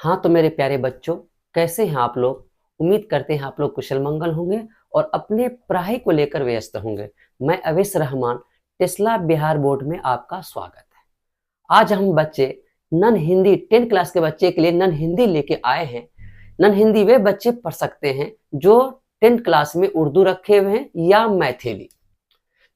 हाँ तो मेरे प्यारे बच्चों, कैसे हैं आप लोग? उम्मीद करते हैं आप लोग कुशल मंगल होंगे और अपने पढ़ाई को लेकर व्यस्त होंगे। मैं अवेश रहमान, टेस्ला बिहार बोर्ड में आपका स्वागत है। आज हम बच्चे नन हिंदी 10th क्लास के बच्चे के लिए नन हिंदी लेके आए हैं। नन हिंदी वे बच्चे पढ़ सकते हैं जो 10th क्लास में उर्दू रखे हुए हैं या मैथिली।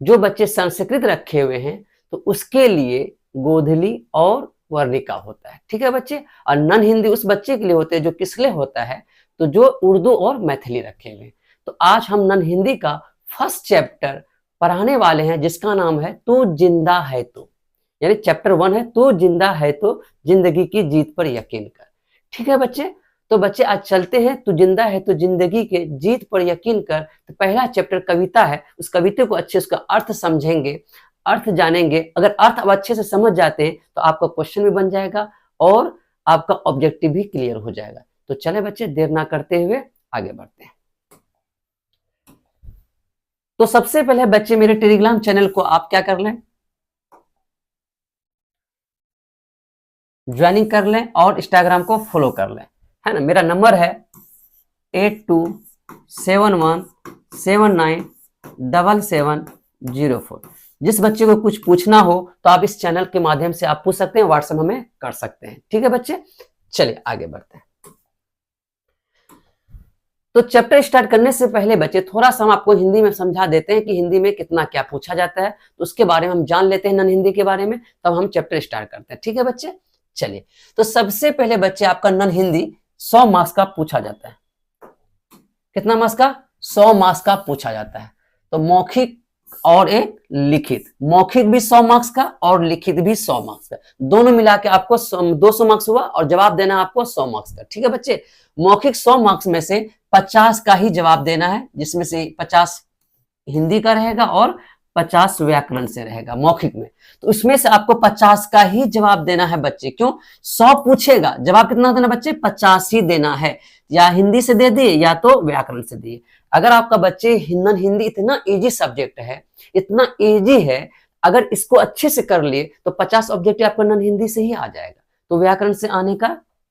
जो बच्चे संस्कृत रखे हुए हैं तो उसके लिए गोधली और वर्णिका होता है। ठीक है बच्चे। और नन हिंदी उस बच्चे के लिए होते हैं जो किस लिए होता है, तो जो उर्दू और मैथिली रखे हुए हैं। तो आज हम नन हिंदी का फर्स्ट चैप्टर पढ़ाने वाले हैं जिसका नाम है तू जिंदा है तो, यानी चैप्टर 1 है तू जिंदा है तो जिंदगी की जीत पर यकीन कर। ठीक है बच्चे। तो बच्चे आज चलते हैं तू जिंदा है तो जिंदगी के जीत पर यकीन कर। तो पहला चैप्टर कविता है, उस कविता को अच्छे उसका अर्थ समझेंगे, अर्थ जानेंगे। अगर अर्थ अब अच्छे से समझ जाते हैं तो आपका क्वेश्चन भी बन जाएगा और आपका ऑब्जेक्टिव भी क्लियर हो जाएगा। तो चले बच्चे, देर ना करते हुए आगे बढ़ते हैं। तो सबसे पहले बच्चे मेरे टेलीग्राम चैनल को आप क्या कर लें, ज्वाइनिंग कर लें और इंस्टाग्राम को फॉलो कर लें, है ना। मेरा नंबर है 8271797704। जिस बच्चे को कुछ पूछना हो तो आप इस चैनल के माध्यम से आप पूछ सकते हैं, व्हाट्सएप हमें कर सकते हैं। ठीक है बच्चे, चलिए आगे बढ़ते हैं। तो चैप्टर स्टार्ट करने से पहले बच्चे थोड़ा सा हम आपको हिंदी में समझा देते हैं कि हिंदी में कितना क्या पूछा जाता है, तो उसके बारे में हम जान लेते हैं नन हिंदी के बारे में, तब हम चैप्टर स्टार्ट करते हैं। ठीक है बच्चे, चलिए। तो सबसे पहले बच्चे आपका नन हिंदी 100 मार्क्स का पूछा जाता है। कितना मार्क्स का? 100 मार्क्स का पूछा जाता है। तो मौखिक और एक लिखित, मौखिक भी 100 मार्क्स का और लिखित भी 100 मार्क्स का, दोनों मिला के आपको 200 मार्क्स हुआ और जवाब देना आपको 100 मार्क्स का। ठीक है बच्चे। मौखिक 100 मार्क्स में से 50 का ही जवाब देना है, जिसमें से 50 हिंदी का रहेगा और 50 व्याकरण से रहेगा मौखिक में। तो उसमें से आपको 50 का ही जवाब देना है बच्चे। क्यों? 100 पूछेगा, जवाब कितना देना बच्चे? 50 ही देना है। या हिंदी से दे दिए या तो व्याकरण से दिए। अगर आपका बच्चे हिंदी इतना इजी सब्जेक्ट है, इतना इजी है, अगर इसको अच्छे से कर लिए तो 50 ऑब्जेक्टिव आपको नन हिंदी से ही आ जाएगा। तो व्याकरण से आने का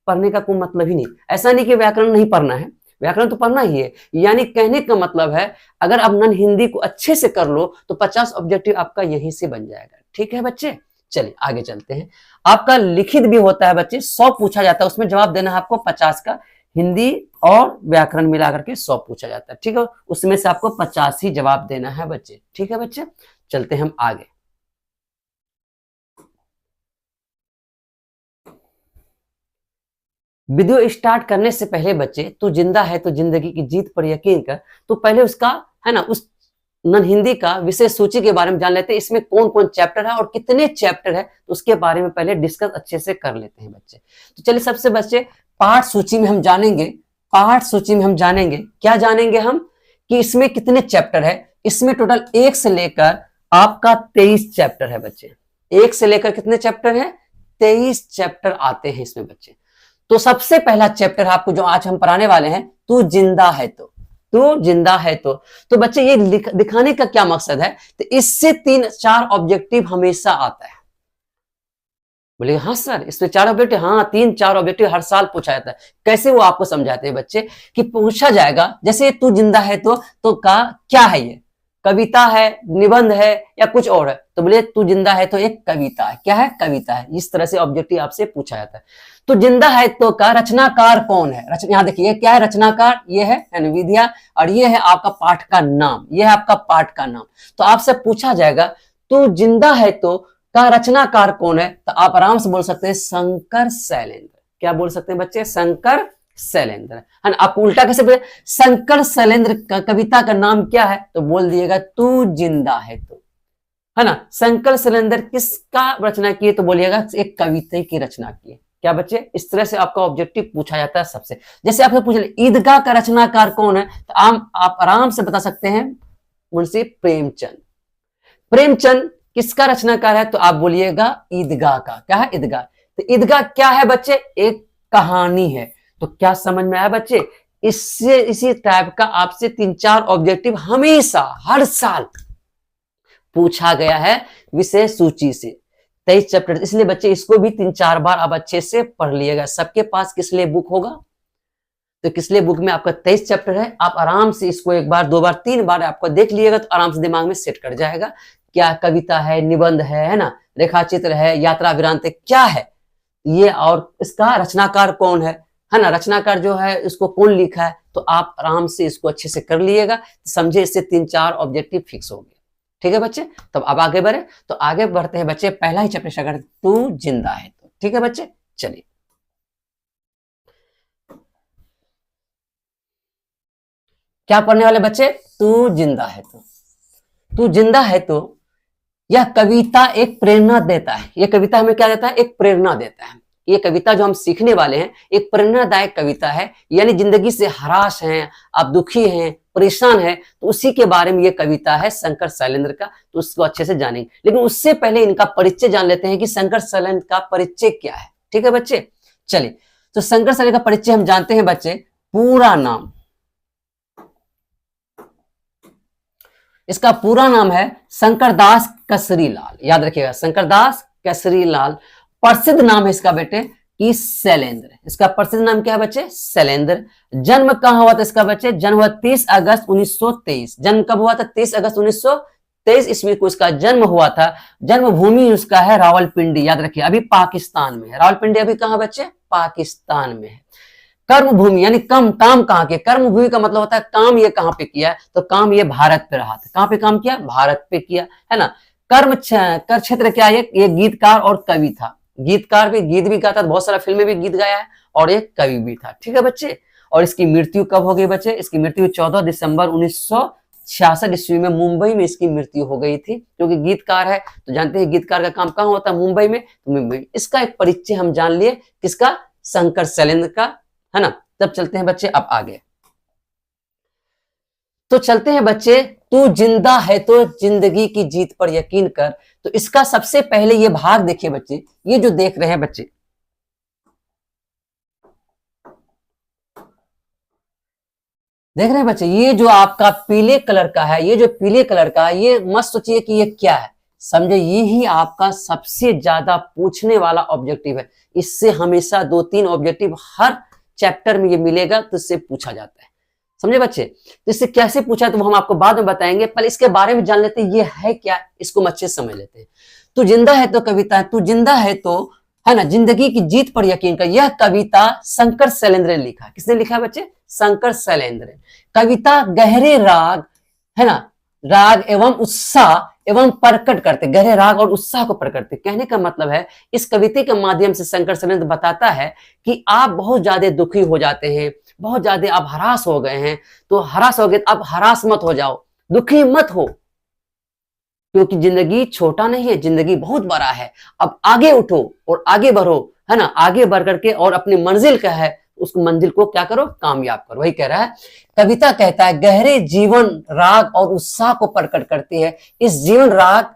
पढ़ने का कोई मतलब ही नहीं। ऐसा नहीं कि व्याकरण नहीं पढ़ना है, व्याकरण तो पढ़ना ही है। यानी कहने का मतलब है अगर आप नन हिंदी को अच्छे से कर लो तो 50 ऑब्जेक्टिव आपका यहीं से बन जाएगा। ठीक है बच्चे, चलिए आगे चलते हैं। आपका लिखित भी होता है बच्चे, 100 पूछा जाता है, उसमें जवाब देना है आपको 50 का। हिंदी और व्याकरण मिलाकर के 100 पूछा जाता है। ठीक है, उसमें से आपको 50 ही जवाब देना है बच्चे। ठीक है बच्चे, चलते हैं हम आगे। वीडियो स्टार्ट करने से पहले बच्चे तू जिंदा है तो जिंदगी की जीत पर यकीन कर, तो पहले उसका है ना, उस नन हिंदी का विषय सूची के बारे में जान लेते हैं। इसमें कौन कौन चैप्टर है और कितने चैप्टर है, तो उसके बारे में पहले डिस्कस अच्छे से कर लेते हैं बच्चे। तो चलिए सबसे बच्चे पाठ सूची में हम जानेंगे, पाठ सूची में हम जानेंगे क्या जानेंगे हम, कि इसमें कितने चैप्टर है। इसमें टोटल 1 से लेकर आपका 23 चैप्टर है बच्चे। 1 से लेकर कितने चैप्टर है? 23 चैप्टर आते हैं इसमें बच्चे। तो सबसे पहला चैप्टर आपको जो आज हम पढ़ाने वाले हैं, तू जिंदा है तो। तू जिंदा है तो बच्चे ये दिखाने का क्या मकसद है, तो इससे 3-4 ऑब्जेक्टिव हमेशा आता है। बोले हाँ सर इसमें 4 ऑब्जेक्टिव, हाँ 3-4 ऑब्जेक्टिव हर साल पूछा जाता है। कैसे वो आपको समझाते हैं बच्चे, कि पूछा जाएगा जैसे तू जिंदा है तो का क्या है, ये कविता है, निबंध है या कुछ और है, तो बोले तू जिंदा है तो एक कविता है। क्या है? कविता है। इस तरह से ऑब्जेक्टिव आपसे पूछा जाता है। तो जिंदा है तो का रचनाकार कौन है? यहाँ देखिए क्या है रचनाकार, ये है विद्या, और ये है आपका पाठ का नाम, ये है आपका पाठ का नाम। तो आपसे पूछा जाएगा तू जिंदा है तो का रचनाकार कौन है, तो आप आराम से बोल सकते हैं शंकर शैलेंद्र। क्या बोल सकते हैं बच्चे? शंकर शैलेंद्र, है ना। आपको उल्टा कैसे बोले? शंकर शैलेंद्र का कविता का नाम क्या है, तो बोल दिएगा तू जिंदा है तो, है ना। शंकर शैलेंद्र किसका रचना किए, तो बोलिएगा एक कविता की रचना किए। क्या बच्चे? इस तरह से आपका ऑब्जेक्टिव पूछा जाता है सबसे। जैसे आपसे पूछ ले ईदगाह का रचनाकार कौन है, तो आप आराम से बता सकते हैं मुंशी प्रेमचंद। प्रेमचंद किसका रचनाकार है, तो आप बोलिएगा ईदगाह का। क्या है? ईदगाह। तो ईदगाह क्या है बच्चे? एक कहानी है। तो क्या समझ में आया बच्चे? इससे इसी टाइप का आपसे 3-4 ऑब्जेक्टिव हमेशा हर साल पूछा गया है विषय सूची से। 23 चैप्टर, इसलिए बच्चे इसको भी 3-4 बार आप अच्छे से पढ़ लिएगा। सबके पास किस लिए बुक होगा, तो किस लिए बुक में आपका 23 चैप्टर है। आप आराम से इसको 1 बार 2 बार 3 बार आपको देख लिएगा तो आराम से दिमाग में सेट कर जाएगा। क्या कविता है, निबंध है ना, रेखाचित्र है, यात्रा वृत्तांत क्या है ये, और इसका रचनाकार कौन है ना, रचनाकार जो है इसको कौन लिखा है, तो आप आराम से इसको अच्छे से कर लिएगा। समझे, इससे 3-4 ऑब्जेक्टिव फिक्स हो गए। ठीक है बच्चे, तब अब आगे बढ़े, तो आगे बढ़ते हैं बच्चे। पहला ही चैप्टर अगर तू जिंदा है तो, ठीक है बच्चे, चलिए क्या पढ़ने वाले बच्चे, तू जिंदा है तो। तू जिंदा है तो यह कविता एक प्रेरणा देता है। यह कविता हमें क्या देता है, एक प्रेरणा देता है। ये कविता जो हम सीखने वाले हैं एक प्रेरणादायक कविता है, यानी जिंदगी से हराश हैं, आप दुखी हैं, परेशान है, तो उसी के बारे में ये कविता है शंकर शैलेंद्र का, तो उसको अच्छे से जानेंगे। लेकिन उससे पहले इनका परिचय जान लेते हैं कि शंकर शैलेंद्र का परिचय क्या है। ठीक है बच्चे, चलिए, तो शंकर शैलेंद्र का परिचय हम जानते हैं बच्चे। पूरा नाम, इसका पूरा नाम है शंकरदास कसरीलाल, याद रखिएगा, शंकरदास कसरीलाल। प्रसिद्ध नाम है इसका बेटे कि शैलेंद्र। इसका प्रसिद्ध नाम क्या है बच्चे, शैलेंद्र। जन्म कहां हुआ था इसका बच्चे, जन्म हुआ 30 अगस्त 1923। जन्म कब हुआ था, 30 अगस्त 1923 ईस्वी को इसका जन्म हुआ था। जन्मभूमि उसका है रावलपिंडी, याद रखिए, अभी पाकिस्तान में है। रावलपिंडी अभी कहां बच्चे, पाकिस्तान में है। कर्म भूमि यानी काम कहां के, कर्म भूमि का मतलब होता है काम ये कहां पे किया, तो काम ये भारत पे रहा था। कहां पे काम किया, भारत पे किया, है ना। कर क्षेत्र क्या है, ये गीतकार और कवि था। गीतकार भी, गीत भी गाता था, बहुत सारा फिल्म में भी गीत गाया है, और ये कवि भी था। ठीक है बच्चे, और इसकी मृत्यु कब हो गई बच्चे, इसकी मृत्यु 14 दिसंबर 1966 ईस्वी में मुंबई में इसकी मृत्यु हो गई थी। क्योंकि गीतकार है तो जानते हैं गीतकार का काम कहां होता है, मुंबई में, तो मुंबई। इसका एक परिचय हम जान लिए, किसका, शंकर शैलेंद्र का, है ना। तब चलते हैं बच्चे अब आगे, तो चलते हैं बच्चे। तू जिंदा है तो जिंदगी की जीत पर यकीन कर, तो इसका सबसे पहले ये भाग देखिए बच्चे, ये जो देख रहे हैं बच्चे, देख रहे हैं बच्चे, ये जो आपका पीले कलर का है, ये जो पीले कलर का है, ये मत सोचिए कि ये क्या है, समझे, ये ही आपका सबसे ज्यादा पूछने वाला ऑब्जेक्टिव है। इससे हमेशा 2-3 ऑब्जेक्टिव हर चैप्टर में ये मिलेगा, तो इससे पूछा जाता है, समझे बच्चे। तो इससे कैसे पूछा तो हम आपको बाद में बताएंगे, पहले इसके बारे में जान लेते हैं ये है क्या, इसको हम अच्छे से समझ लेते हैं। तू जिंदा है तो कविता है, तू जिंदा है तो, है ना, जिंदगी की जीत पर यकीन कर। यह कविता शंकर शैलेंद्र ने लिखा। किसने लिखा है बच्चे, शंकर शैलेंद्र। कविता गहरे राग, है ना, राग एवं उत्साह एवं प्रकट करते, गहरे राग और उत्साह को प्रकट करते। कहने का मतलब है इस कविता के माध्यम से शंकर शैलेंद्र बताता है कि आप बहुत ज्यादा दुखी हो जाते हैं, बहुत ज्यादा आप हरास हो गए हैं, तो हरास हो गए, आप हरास मत हो जाओ, दुखी मत हो, क्योंकि जिंदगी छोटा नहीं है, जिंदगी बहुत बड़ा है। अब आगे उठो और आगे बढ़ो, है ना, आगे बढ़ करके और अपनी मंजिल क्या है, उस मंजिल को क्या करो, कामयाब करो। वही कह रहा है, कविता कहता है गहरे जीवन राग और उत्साह को प्रकट करती है। इस जीवन राग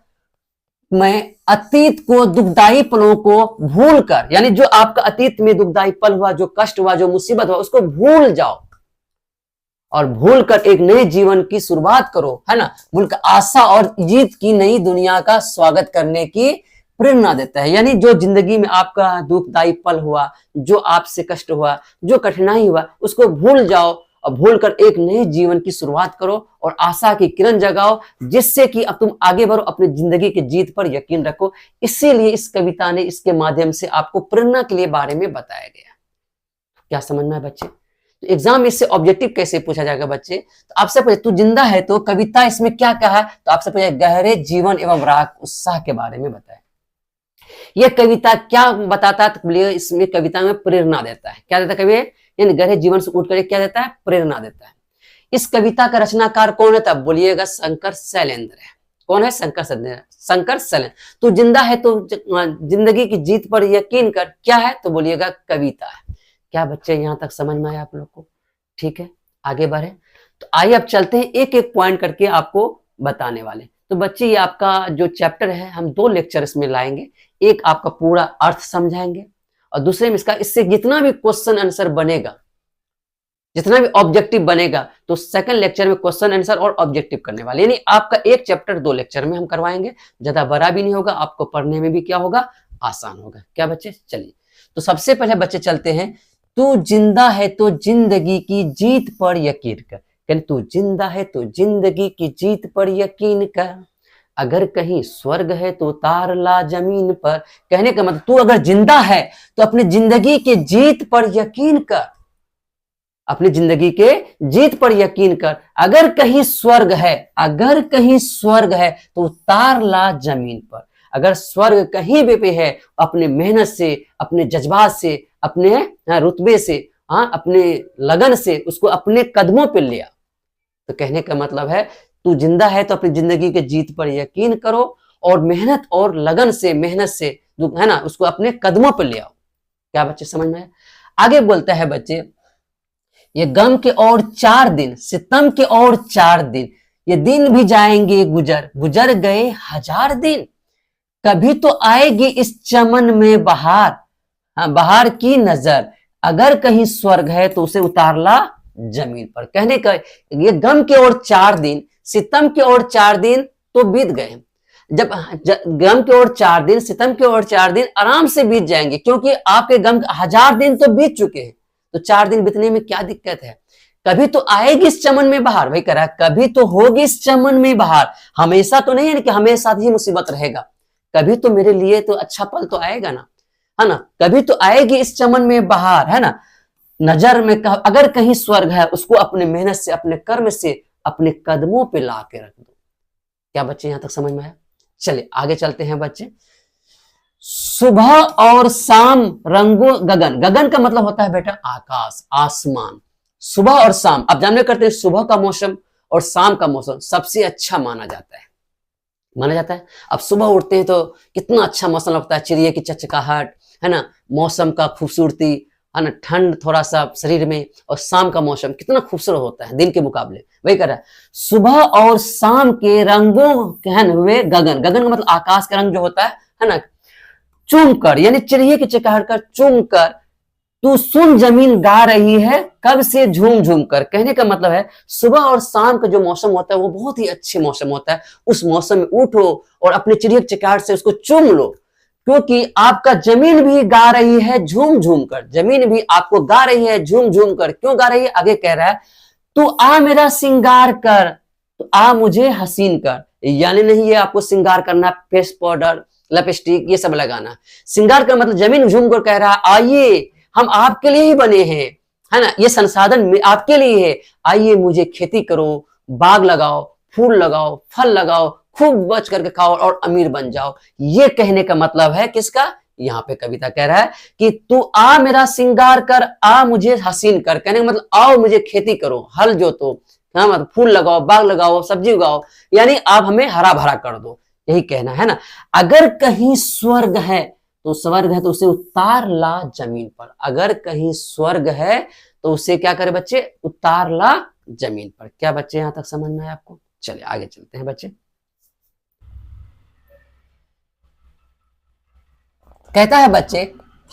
में अतीत को, दुखदाई पलों को भूल कर, यानी जो आपका अतीत में दुखदाई पल हुआ, जो कष्ट हुआ, जो मुसीबत हुआ, उसको भूल जाओ और भूल कर एक नए जीवन की शुरुआत करो, है ना। भूल कर आशा और जीत की नई दुनिया का स्वागत करने की प्रेरणा देता है। यानी जो जिंदगी में आपका दुखदाई पल हुआ, जो आपसे कष्ट हुआ, जो कठिनाई हुआ, उसको भूल जाओ और भूल कर एक नए जीवन की शुरुआत करो और आशा की किरण जगाओ, जिससे कि अब तुम आगे बढ़ो, अपनी जिंदगी की जीत पर यकीन रखो। इसीलिए इस कविता ने, इसके माध्यम से आपको प्रेरणा के लिए बारे में बताया गया। क्या समझ में है बच्चे। तो एग्जाम इससे ऑब्जेक्टिव कैसे पूछा जाएगा बच्चे, तो आपसे पूछे तू जिंदा है तो कविता इसमें क्या कहा है, तो आपसे पूछे गहरे जीवन एवं राग उत्साह के बारे में बताया। यह कविता क्या बताता है, तो बोलिए इसमें कविता में प्रेरणा देता है। क्या देता है कवि, यानी गहरे जीवन से उठ कर क्या देता है, प्रेरणा देता है। इस कविता का रचनाकार कौन है, तब बोलिएगा शंकर शैलेंद्र है। कौन है, शंकर शैलेंद्र, शंकर शैलेंद्र। तू जिंदा है तो जिंदगी की जीत पर यकीन कर, क्या है, तो बोलिएगा कविता है। क्या बच्चे यहां तक समझ में आया आप लोग को, ठीक है, आगे बढ़े। तो आइए अब चलते हैं, एक एक पॉइंट करके आपको बताने वाले। तो बच्चे ये आपका जो चैप्टर है, हम 2 लेक्चर इसमें लाएंगे। एक आपका पूरा अर्थ समझाएंगे और दूसरे में इसका, इससे जितना भी क्वेश्चन आंसर बनेगा जितना भी ऑब्जेक्टिव बनेगा तो सेकंड लेक्चर में क्वेश्चन आंसर और ऑब्जेक्टिव करने वाले, यानी आपका एक चैप्टर 2 लेक्चर में हम करवाएंगे, ज्यादा बड़ा भी नहीं होगा, आपको पढ़ने में भी क्या होगा, आसान होगा। क्या बच्चे, चलिए तो सबसे पहले बच्चे चलते हैं, तू जिंदा है तो जिंदगी की जीत पर यकीन कर, यानी तू जिंदा है तो जिंदगी की जीत पर यकीन कर, अगर कहीं स्वर्ग है तो उतार ला जमीन पर। कहने का मतलब तू अगर जिंदा है तो अपनी जिंदगी के जीत पर यकीन कर, अपनी जिंदगी के जीत पर यकीन कर, अगर कहीं स्वर्ग है, अगर कहीं स्वर्ग है तो उतार ला जमीन पर, अगर स्वर्ग कहीं भी है अपने मेहनत से, अपने जज्बात से, अपने रुतबे से, अपने लगन से उसको अपने कदमों पे लिया। तो कहने का मतलब है तू जिंदा है तो अपनी जिंदगी के जीत पर यकीन करो और मेहनत और लगन से, मेहनत से है ना उसको अपने कदमों पर ले आओ। क्या बच्चे समझ में आया? आगे बोलता है बच्चे, ये गम के और 4 दिन, सितम के और 4 दिन, ये दिन भी जाएंगे गुजर, गुजर गए 1000 दिन, कभी तो आएगी इस चमन में बहार, बहार की नजर, अगर कहीं स्वर्ग है तो उसे उतार ला जमीन पर। कहने का ये गम के और 4 दिन, सितम के और 4 दिन तो बीत गए, जब गम के और 4 दिन, सितम के और 4 दिन आराम से बीत जाएंगे, क्योंकि आपके गम 1000 दिन तो बीत चुके हैं, तो 4 दिन बीतने में क्या दिक्कत है। कभी तो आएगी इस चमन में बहार, वही कह रहा है कभी तो होगी इस चमन में बहार, हमेशा तो नहीं है कि हमेशा ही मुसीबत रहेगा, कभी तो मेरे लिए तो अच्छा पल तो आएगा ना, है ना, कभी तो आएगी इस चमन में बहार, है ना, नजर में अगर कहीं स्वर्ग है उसको अपने मेहनत से, अपने कर्म से अपने कदमों पे ला के रख दो। क्या बच्चे यहां तक समझ में आया? चलिए आगे चलते हैं बच्चे। सुबह और शाम रंगो गगन, गगन का मतलब होता है बेटा आकाश, आसमान। सुबह और शाम आप जानते करते हैं, सुबह का मौसम और शाम का मौसम सबसे अच्छा माना जाता है, माना जाता है। अब सुबह उठते हैं तो कितना अच्छा मौसम लगता है, चिड़िया की चहचहाहट, है ना, मौसम का खूबसूरती, है ना, ठंड थोड़ा सा शरीर में, और शाम का मौसम कितना खूबसूरत होता है दिन के मुकाबले। वही कर रहा है, सुबह और शाम के रंगों कहन हुए गगन, गगन का मतलब आकाश का रंग जो होता है ना, चूम कर, यानी चिड़िया की चहचहाहट कर चूम कर, तू सुन जमीन गा रही है कब से झूम झूम कर। कहने का मतलब है सुबह और शाम का जो मौसम होता है वो बहुत ही अच्छे मौसम होता है, उस मौसम में उठो और अपने चिड़िया की चहचहाहट से उसको चूम लो, क्योंकि आपका जमीन भी गा रही है झूम झूम कर, जमीन भी आपको गा रही है झूम झूम कर। क्यों गा रही है? आगे कह रहा है, तू आ मेरा श्रृंगार कर, तो आ मुझे हसीन कर, यानी नहीं ये आपको श्रृंगार करना, फेस पाउडर, लिपस्टिक ये सब लगाना। श्रृंगार का मतलब जमीन झूम कर कह रहा है आइए हम आपके लिए ही बने हैं, है ना, ये संसाधन आपके लिए है, आइए मुझे खेती करो, बाग लगाओ, फूल लगाओ, फल लगाओ, खूब बच करके खाओ और अमीर बन जाओ। ये कहने का मतलब है किसका? यहाँ पे कविता कह रहा है कि तू आ मेरा श्रृंगार कर, आ मुझे हसीन कर। कहने का मतलब आओ मुझे खेती करो, हल जोतो, मतलब फूल लगाओ, बाग लगाओ, सब्जी उगाओ, यानी आप हमें हरा भरा कर दो, यही कहना है ना। अगर कहीं स्वर्ग है तो, स्वर्ग है तो उसे उतार ला जमीन पर, अगर कहीं स्वर्ग है तो उसे क्या करे बच्चे? उतार ला जमीन पर। क्या बच्चे यहां तक समझ में आया आपको? चलिए आगे चलते हैं बच्चे। कहता है बच्चे,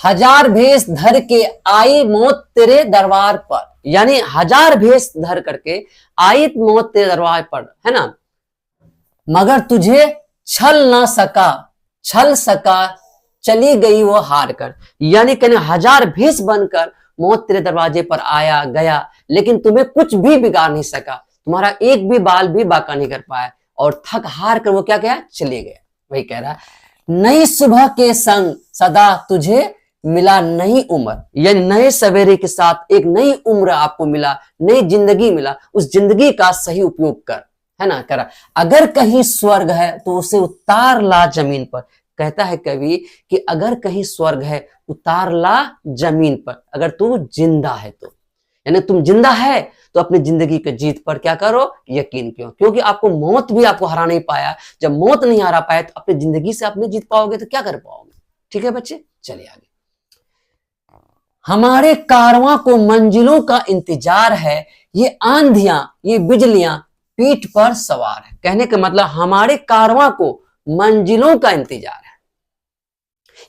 1000 भेष धर के आई मौत तेरे दरबार पर, यानी 1000 भेष धर करके आई मौत तेरे दरबार पर, है ना, मगर तुझे छल ना सका, छल सका, चली गई वो हार कर। यानी कहने 1000 भेष बनकर मौत तेरे दरवाजे पर आया गया, लेकिन तुम्हें कुछ भी बिगाड़ नहीं सका, तुम्हारा एक भी बाल भी बाका नहीं कर पाया, और थक हार कर वो क्या गया? चले गया। वही कह रहा है, नई सुबह के संग सदा तुझे मिला नई उम्र, यानी नए सवेरे के साथ एक नई उम्र आपको मिला, नई जिंदगी मिला, उस जिंदगी का सही उपयोग कर, है ना। करा अगर कहीं स्वर्ग है तो उसे उतार ला जमीन पर। कहता है कवि कि अगर कहीं स्वर्ग है उतार ला जमीन पर, अगर तू जिंदा है तो, यानी तुम जिंदा है तो अपनी जिंदगी के जीत पर क्या करो? यकीन क्यों? क्योंकि आपको मौत भी आपको हरा नहीं पाया, जब मौत नहीं हरा पाया तो अपनी जिंदगी से आप नहीं जीत पाओगे तो क्या कर पाओगे? ठीक है बच्चे, चलिए आगे। हमारे कारवां को मंजिलों का इंतजार है, ये आंधियां ये बिजलियां पीठ पर सवार है। कहने का मतलब हमारे कारवां को मंजिलों का इंतजार है,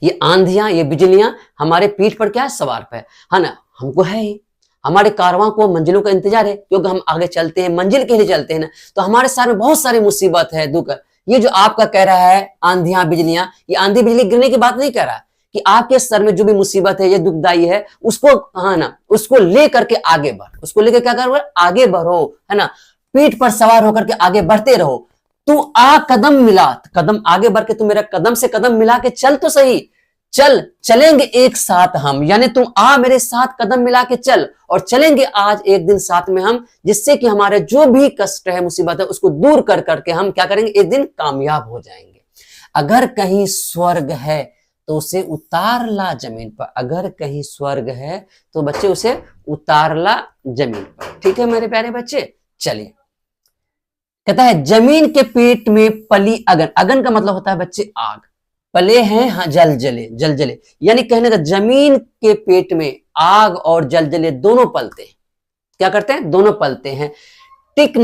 ये आंधियां ये बिजलियां हमारे पीठ पर क्या है? सवार पे, है ना, हमको है ही, हमारे कारवां को मंजिलों का इंतजार है, क्योंकि हम आगे चलते हैं, मंजिल के लिए चलते हैं ना। तो हमारे सामने बहुत सारी मुसीबत है, दुख है। ये जो आपका कह रहा है आंधियां बिजलियां, ये आंधी बिजली गिरने की बात नहीं कह रहा कि आपके सर में जो भी मुसीबत है, ये दुखदाई है, उसको हाँ ना, उसको ले करके आगे बढ़, उसको लेकर क्या करो, आगे बढ़ो, है ना। पीठ पर सवार होकर के आगे बढ़ते रहो। तू आ कदम मिला, कदम आगे बढ़ के तू मेरा कदम से कदम मिला के चल तो सही। चल, चलेंगे एक साथ हम, यानी तुम आ मेरे साथ कदम मिला के चल, और चलेंगे आज एक दिन साथ में हम, जिससे कि हमारे जो भी कष्ट है, मुसीबत है, उसको दूर कर करके हम क्या करेंगे, एक दिन कामयाब हो जाएंगे। अगर कहीं स्वर्ग है तो उसे उतार ला जमीन पर, अगर कहीं स्वर्ग है तो बच्चे उसे उतार ला जमीन पर। ठीक है मेरे प्यारे बच्चे, चलिए। कहता है जमीन के पेट में पली अगन, अगन का मतलब होता है बच्चे आग, पले हैं हाँ जल जले, जल जले, यानी कहने का जमीन के पेट में आग और जल जले दोनों पलते हैं। क्या करते हैं, दोनों पलते हैं। टिक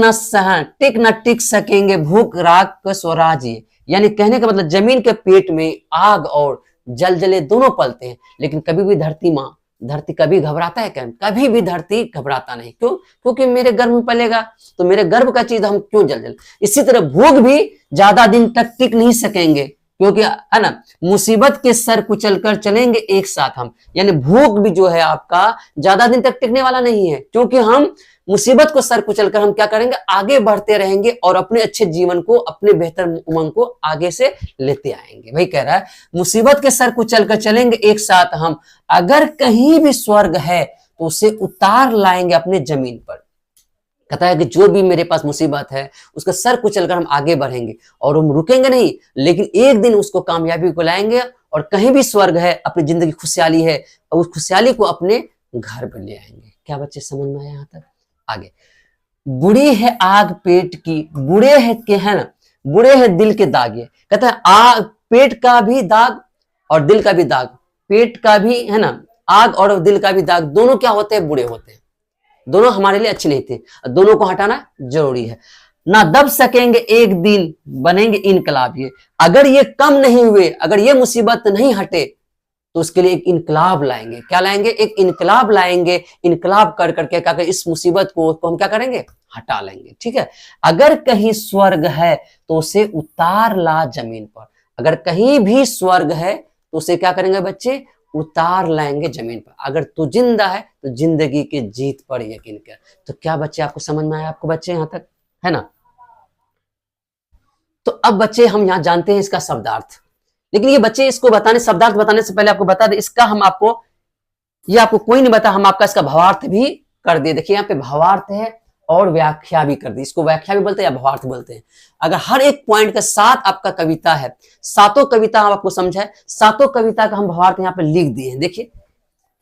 न टिक सकेंगे भूख राग का स्वराज, यानी कहने का मतलब जमीन के पेट में आग और जल जले दोनों पलते हैं, लेकिन कभी भी धरती कभी घबराता है क्या, कभी भी धरती घबराता नहीं। क्यों, क्योंकि मेरे गर्भ में पलेगा, तो मेरे गर्भ का चीज हम क्यों जल। इसी तरह भोग भी ज्यादा दिन तक टिक नहीं सकेंगे, क्योंकि है ना, मुसीबत के सर कुचल कर चलेंगे एक साथ हम, यानी भोग भी जो है आपका ज्यादा दिन तक टिकने वाला नहीं है, क्योंकि हम मुसीबत को सर कुचल कर हम क्या करेंगे, आगे बढ़ते रहेंगे और अपने अच्छे जीवन को, अपने बेहतर उमंग को आगे से लेते आएंगे। वही कह रहा है मुसीबत के सर कुचल कर चलेंगे एक साथ हम, अगर कहीं भी स्वर्ग है तो उसे उतार लाएंगे अपने जमीन पर। कहता है कि जो भी मेरे पास मुसीबत है उसका सर कुचल कर हम आगे बढ़ेंगे, और हम रुकेंगे नहीं, लेकिन एक दिन उसको कामयाबी को लाएंगे, और कहीं भी स्वर्ग है, अपनी जिंदगी खुशहाली है, और उस खुशहाली को अपने घर पर ले आएंगे। क्या बच्चे समझ में आया यहां तक? आगे, बुरी है आग पेट की, बुरे है के है ना, बुरे है दिल के दाग। ये कहता है आग, पेट का भी दाग और दिल का भी दाग, पेट का भी है ना, आग और दिल का भी दाग, दोनों क्या होते हैं, बुरे होते हैं, दोनों हमारे लिए अच्छे नहीं थे, दोनों को हटाना जरूरी है। ना दब सकेंगे एक दिन बनेंगे इनकलाब, ये अगर ये कम नहीं हुए, अगर ये मुसीबत नहीं हटे, तो उसके लिए एक इनकलाब लाएंगे। क्या लाएंगे, एक इनकलाब लाएंगे, इनकलाब कर करके क्या करें, इस मुसीबत को हम क्या करेंगे, हटा लेंगे। ठीक है, अगर कहीं स्वर्ग है तो उसे उतार ला जमीन पर, अगर कहीं भी स्वर्ग है तो उसे क्या करेंगे बच्चे, उतार लाएंगे जमीन पर। अगर तू जिंदा है तो जिंदगी की जीत पर यकीन कर। तो क्या बच्चे आपको समझ में आया, आपको बच्चे यहां तक, है ना। तो अब बच्चे हम यहां जानते हैं इसका शब्दार्थ, लेकिन ये बच्चे इसको बताने, शब्दार्थ बताने से पहले आपको बता दे, इसका हम आपको, ये आपको कोई नहीं बता, हम आपका इसका भावार्थ भी कर दे। देखिए यहाँ पे भावार्थ है और व्याख्या भी कर दी, इसको व्याख्या भी बोलते हैं या भावार्थ बोलते हैं। अगर हर एक पॉइंट का 7 आपका कविता है, सातों कविता हम आपको समझाए, सातों कविता का हम भावार्थ यहाँ पे लिख दिए हैं। देखिए,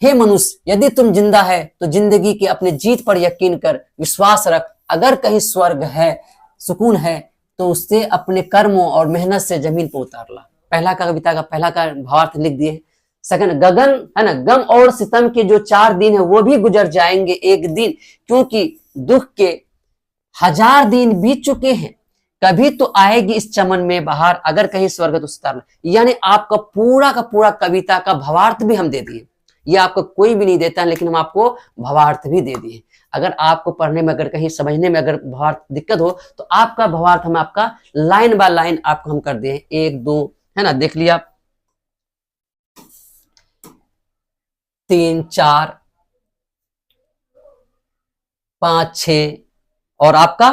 हे मनुष्य यदि तुम जिंदा है तो जिंदगी के अपने जीत पर यकीन कर, विश्वास रख, अगर कहीं स्वर्ग है, सुकून है, तो उससे अपने कर्मों और मेहनत से जमीन पर उतार ला। पहला का कविता का पहला का भावार्थ लिख दिए। सेकंड, गगन है ना, गम और सितम के जो 4 दिन है वो भी गुजर जाएंगे एक दिन, क्योंकि दुख के 1000 दिन बीत चुके हैं, कभी तो आएगी इस चमन में बहार, अगर कहीं स्वर्ग तो उतार ला। यानी आपका पूरा का पूरा कविता का भावार्थ भी हम दे दिए, ये आपको कोई भी नहीं देता है, लेकिन हम आपको भावार्थ भी दे दिए। अगर आपको पढ़ने में, अगर कहीं समझने में अगर भावार्थ दिक्कत हो तो आपका भावार्थ हम आपका लाइन बाय लाइन आपको हम कर दिए, 1 2 है ना, देख लिया, 3 4 5 6 और आपका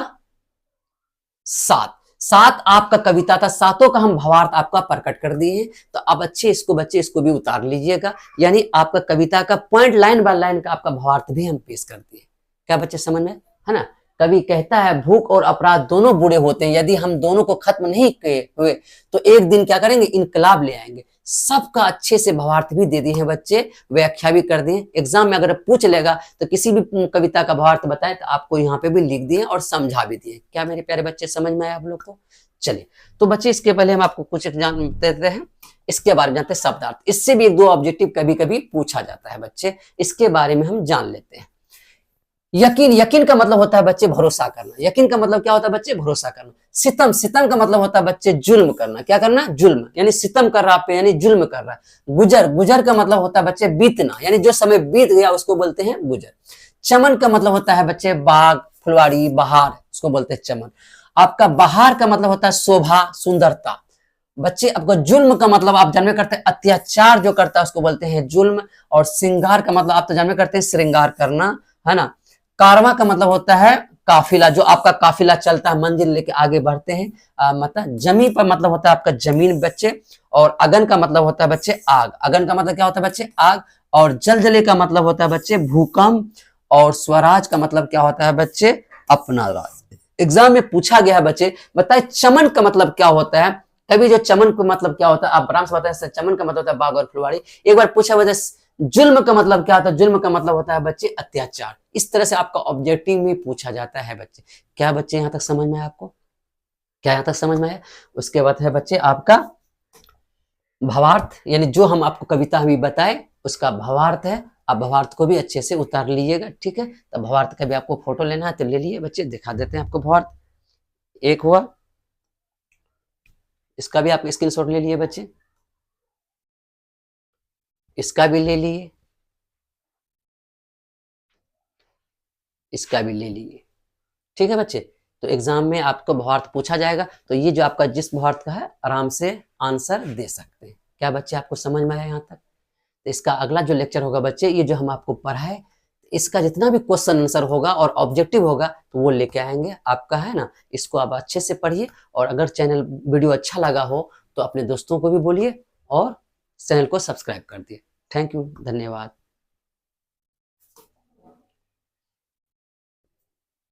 7 आपका कविता था, सातों का हम भावार्थ आपका प्रकट कर दिए हैं। तो अब अच्छे इसको बच्चे इसको भी उतार लीजिएगा, यानी आपका कविता का पॉइंट लाइन बाय लाइन का आपका भावार्थ भी हम पेश कर दिए। क्या बच्चे समझ में, है ना। कवि कहता है भूख और अपराध दोनों बुरे होते हैं, यदि हम दोनों को खत्म नहीं किए हुए तो एक दिन क्या करेंगे, इनकलाब ले आएंगे। सबका अच्छे से भावार्थ भी दे दिए हैं बच्चे, व्याख्या भी कर दिए। एग्जाम में अगर पूछ लेगा तो किसी भी कविता का भावार्थ बताए तो आपको यहाँ पे भी लिख दिए और समझा भी दिए। क्या मेरे प्यारे बच्चे समझ में आया आप लोग को? चलिए, तो बच्चे इसके पहले हम आपको कुछ जान देते हैं, इसके बारे में जानते हैं शब्दार्थ। इससे भी 1 2 ऑब्जेक्टिव कभी कभी पूछा जाता है बच्चे, इसके बारे में हम जान लेते हैं। यकीन, यकीन का मतलब होता है बच्चे भरोसा करना। यकीन का मतलब क्या होता है बच्चे, भरोसा करना। सितम, सितम का मतलब होता है बच्चे जुल्म करना। क्या करना, जुल्म, यानी सितम कर रहा पे, यानी जुल्म कर रहा है। गुजर, गुजर का मतलब होता है बच्चे बीतना, यानी जो समय बीत गया उसको बोलते हैं गुजर। चमन का मतलब होता है बच्चे बाग, फुलवाड़ी, बहार, उसको बोलते हैं चमन। आपका बहार का मतलब होता है शोभा, सुंदरता। बच्चे आपका जुल्म का मतलब आप जानवे करते हैं अत्याचार जो करता है उसको बोलते हैं जुल्म। और श्रृंगार का मतलब आप तो जानवे करते हैं श्रृंगार करना, है ना। कारवां का मतलब होता है काफिला, जो आपका काफिला चलता है, मंजिल लेके आगे बढ़ते हैं। मतलब जमी पर मतलब होता है आपका जमीन बच्चे। और अगन का मतलब होता है बच्चे आग। अगन का मतलब क्या होता है बच्चे? आग। और जलजले का मतलब होता है बच्चे भूकंप। और स्वराज का मतलब क्या होता है बच्चे? अपना राज। एग्जाम में पूछा गया है बच्चे, बताए चमन का मतलब क्या होता है। तभी जो चमन का मतलब क्या होता है आप आराम से बताए। चमन का मतलब होता है बाग और फुलवाड़ी। एक बार पूछा वजह जुल्म का मतलब क्या होता है? जुल्म का मतलब होता है बच्चे अत्याचार। इस तरह से आपका ऑब्जेक्टिव में पूछा जाता है बच्चे। क्या बच्चे यहां तक समझ में आया आपको? क्या यहां तक समझ में आया? उसके बाद है बच्चे आपका भावार्थ, यानी जो हम आपको कविता अभी बताए उसका भावार्थ है। आप भावार्थ को भी अच्छे से उतार लीजिएगा, ठीक है। तो भावार्थ का भी आपको फोटो लेना है तो ले लिए बच्चे, दिखा देते हैं आपको भावार्थ। एक हुआ, इसका भी आप स्क्रीनशॉट ले लिए बच्चे, इसका भी ले लिए, इसका भी ले लिए, ठीक है बच्चे। तो एग्जाम में आपको भावार्थ पूछा जाएगा, तो ये जो आपका जिस भावार्थ का है आराम से आंसर दे सकते हैं। क्या बच्चे आपको समझ में आया यहाँ तक? तो इसका अगला जो लेक्चर होगा बच्चे, ये जो हम आपको पढ़ाए, इसका जितना भी क्वेश्चन आंसर होगा और ऑब्जेक्टिव होगा तो वो लेके आएंगे आपका, है ना। इसको आप अच्छे से पढ़िए। और अगर चैनल वीडियो अच्छा लगा हो तो अपने दोस्तों को भी बोलिए और चैनल को सब्सक्राइब कर दिए। थैंक यू, धन्यवाद।